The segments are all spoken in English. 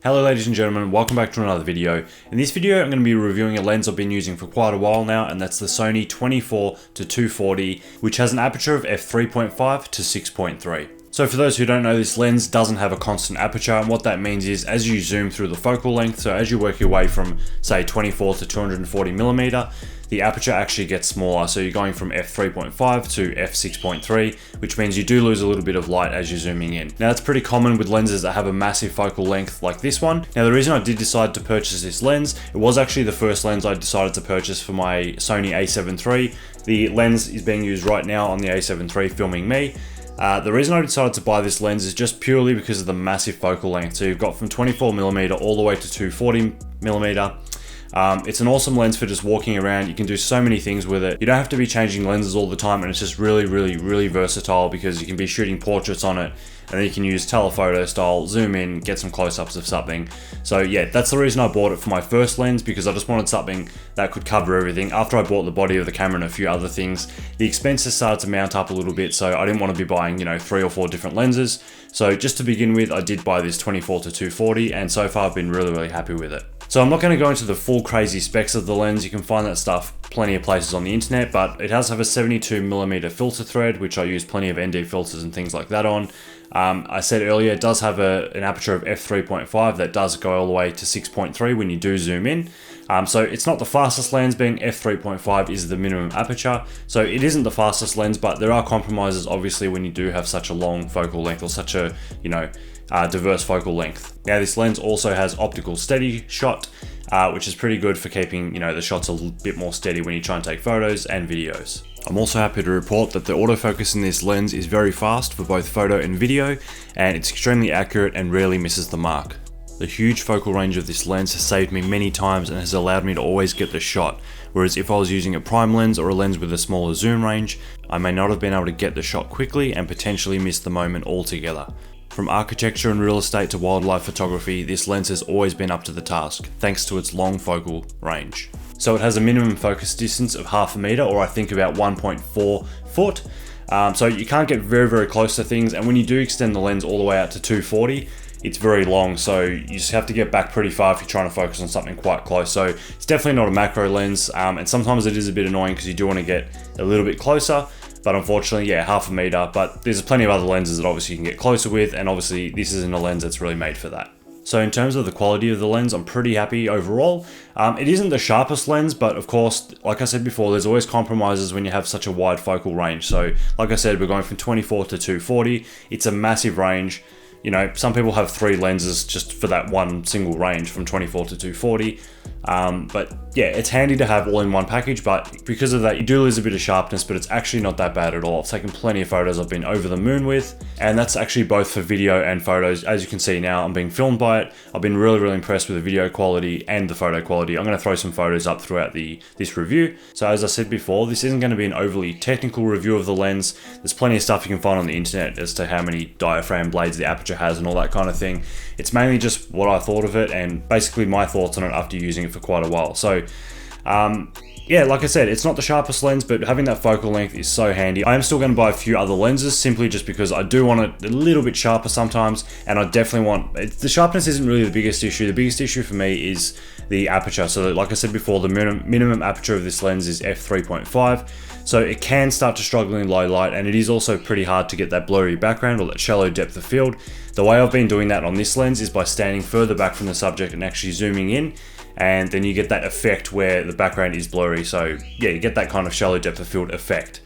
Hello ladies and gentlemen, welcome back to another video. In this video I'm going to be reviewing a lens I've been using for quite a while now, and that's the Sony 24-240, which has an aperture of f3.5 to 6.3. So for those who don't know, this lens doesn't have a constant aperture, and what that means is as you zoom through the focal length, so as you work your way from say 24 to 240mm, the aperture actually gets smaller. So you're going from f3.5 to f6.3, which means you do lose a little bit of light as you're zooming in. Now that's pretty common with lenses that have a massive focal length like this one. Now the reason I did decide to purchase this lens, it was actually the first lens I decided to purchase for my Sony a7 III. The lens is being used right now on the a7 III filming me. The reason I decided to buy this lens is just purely because of the massive focal length. So you've got from 24mm all the way to 240mm. It's an awesome lens for just walking around. You can do so many things with it. You don't have to be changing lenses all the time, and it's just really versatile because you can be shooting portraits on it, and then you can use telephoto style, zoom in, get some close-ups of something. So yeah, that's the reason I bought it for my first lens, because I just wanted something that could cover everything. After I bought the body of the camera and a few other things, the expenses started to mount up a little bit, so I didn't want to be buying, 3 or 4 different lenses. So just to begin with, I did buy this 24-240, and so far I've been really happy with it. So I'm not going to go into the full crazy specs of the lens. You can find that stuff plenty of places on the internet, but it does have a 72mm filter thread, which I use plenty of ND filters and things like that on. I said earlier, it does have an aperture of f3.5 that does go all the way to 6.3 when you do zoom in. So it's not the fastest lens, being f3.5 is the minimum aperture. So it isn't the fastest lens, but there are compromises obviously when you do have such a long focal length or such a, diverse focal length. Now this lens also has Optical Steadyshot, which is pretty good for keeping, the shots a little bit more steady when you try and take photos and videos. I'm also happy to report that the autofocus in this lens is very fast for both photo and video, and it's extremely accurate and rarely misses the mark. The huge focal range of this lens has saved me many times and has allowed me to always get the shot, whereas if I was using a prime lens or a lens with a smaller zoom range, I may not have been able to get the shot quickly and potentially miss the moment altogether. From architecture and real estate to wildlife photography, this lens has always been up to the task, thanks to its long focal range. So it has a minimum focus distance of 0.5 meter, or I think about 1.4 foot. So you can't get very close to things, and when you do extend the lens all the way out to 240, it's very long, so you just have to get back pretty far if you're trying to focus on something quite close. So it's definitely not a macro lens, and sometimes it is a bit annoying because you do want to get a little bit closer. But unfortunately, yeah, 0.5 meter, but there's plenty of other lenses that obviously you can get closer with, and obviously this isn't a lens that's really made for that. So in terms of the quality of the lens, I'm pretty happy overall. It isn't the sharpest lens, but of course, like I said before, there's always compromises when you have such a wide focal range. So like I said, we're going from 24 to 240. It's a massive range. Some people have 3 lenses just for that one single range from 24 to 240. But yeah, it's handy to have all in one package, but because of that, you do lose a bit of sharpness, but it's actually not that bad at all. I've taken plenty of photos I've been over the moon with, and that's actually both for video and photos. As you can see now, I'm being filmed by it. I've been really impressed with the video quality and the photo quality. I'm going to throw some photos up throughout this review. So as I said before, this isn't going to be an overly technical review of the lens. There's plenty of stuff you can find on the internet as to how many diaphragm blades the Aperture has and all that kind of thing. It's mainly just what I thought of it and basically my thoughts on it after using it for quite a while. So yeah, like I said, it's not the sharpest lens, but having that focal length is so handy. I am still going to buy a few other lenses simply just because I do want it a little bit sharper sometimes, and I definitely want the sharpness isn't really the biggest issue. The biggest issue for me is the aperture. So like I said before, the minimum aperture of this lens is f3.5. So it can start to struggle in low light, and it is also pretty hard to get that blurry background or that shallow depth of field. The way I've been doing that on this lens is by standing further back from the subject and actually zooming in, and then you get that effect where the background is blurry. So yeah, you get that kind of shallow depth of field effect.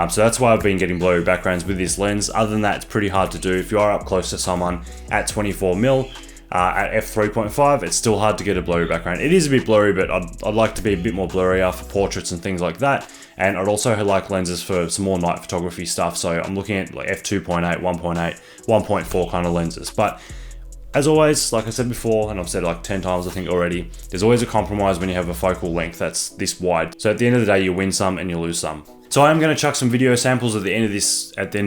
So that's why I've been getting blurry backgrounds with this lens. Other than that, it's pretty hard to do. If you are up close to someone at 24mm, at f3.5, it's still hard to get a blurry background. It is a bit blurry, but I'd like to be a bit more blurrier for portraits and things like that. And I'd also like lenses for some more night photography stuff. So I'm looking at like f2.8, 1.8, 1.4 kind of lenses. But as always, like I said before, and I've said like 10 times I think already, there's always a compromise when you have a focal length that's this wide. So at the end of the day, you win some and you lose some. So I am going to chuck some video samples at the end of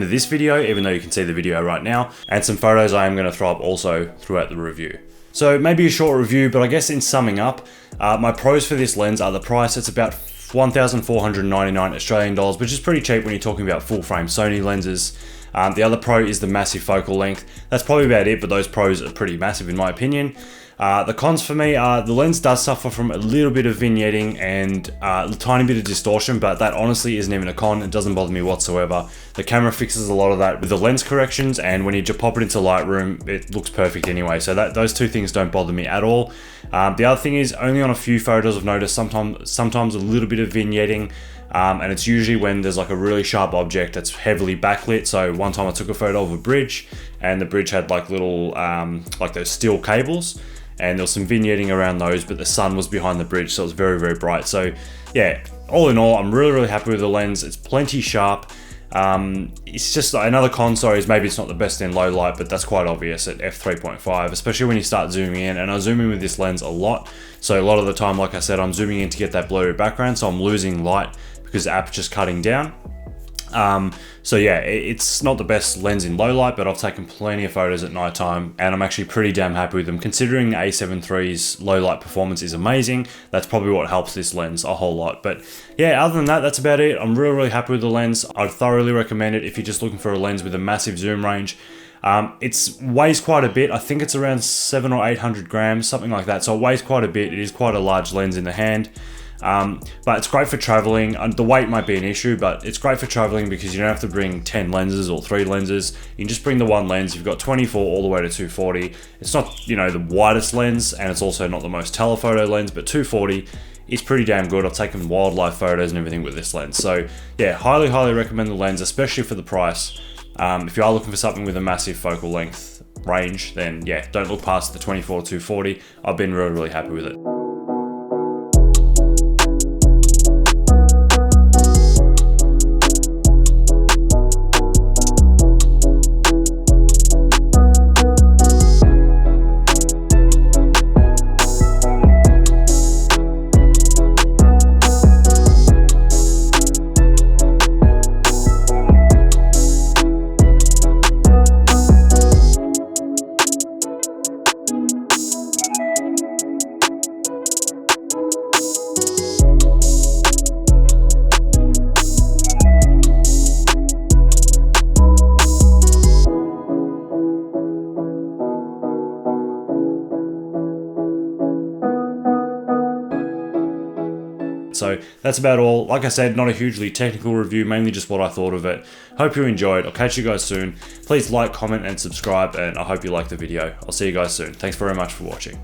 this video, even though you can see the video right now, and some photos I am going to throw up also throughout the review. So maybe a short review, but I guess in summing up, my pros for this lens are the price. It's about 1,499 Australian dollars, which is pretty cheap when you're talking about full frame Sony lenses. The other pro is the massive focal length. That's probably about it, but those pros are pretty massive in my opinion. The cons for me are the lens does suffer from a little bit of vignetting and a tiny bit of distortion, but that honestly isn't even a con. It doesn't bother me whatsoever. The camera fixes a lot of that with the lens corrections, and when you pop it into Lightroom, it looks perfect anyway. So those two things don't bother me at all. The other thing is, only on a few photos I've noticed sometimes a little bit of vignetting. And it's usually when there's like a really sharp object that's heavily backlit. So one time I took a photo of a bridge, and the bridge had like little like those steel cables, and there was some vignetting around those, but the sun was behind the bridge, so it was very, very bright. So yeah, all in all, I'm really, really happy with the lens. It's plenty sharp. It's just another con, sorry, is maybe it's not the best in low light, but that's quite obvious at f3.5, especially when you start zooming in. And I zoom in with this lens a lot, so a lot of the time, like I said, I'm zooming in to get that blurry background, so I'm losing light because the aperture's cutting down. So yeah, it's not the best lens in low light, but I've taken plenty of photos at nighttime, and I'm actually pretty damn happy with them. Considering the A7 III's low light performance is amazing, that's probably what helps this lens a whole lot. But yeah, other than that, that's about it. I'm really, really happy with the lens. I'd thoroughly recommend it if you're just looking for a lens with a massive zoom range. It weighs quite a bit. I think it's around 700 or 800 grams, something like that. So it weighs quite a bit. It is quite a large lens in the hand. But it's great for traveling. The weight might be an issue, but it's great for traveling because you don't have to bring 10 lenses or 3 lenses. You can just bring the one lens. You've got 24 all the way to 240. It's not, you know, the widest lens, and it's also not the most telephoto lens, but 240 is pretty damn good. I've taken wildlife photos and everything with this lens. So yeah, highly, highly recommend the lens, especially for the price. If you are looking for something with a massive focal length range, then yeah, don't look past the 24-240. I've been really, really happy with it. So that's about all. Like I said, not a hugely technical review, mainly just what I thought of it. Hope you enjoyed. I'll catch you guys soon. Please like, comment, and subscribe, and I hope you liked the video. I'll see you guys soon. Thanks very much for watching.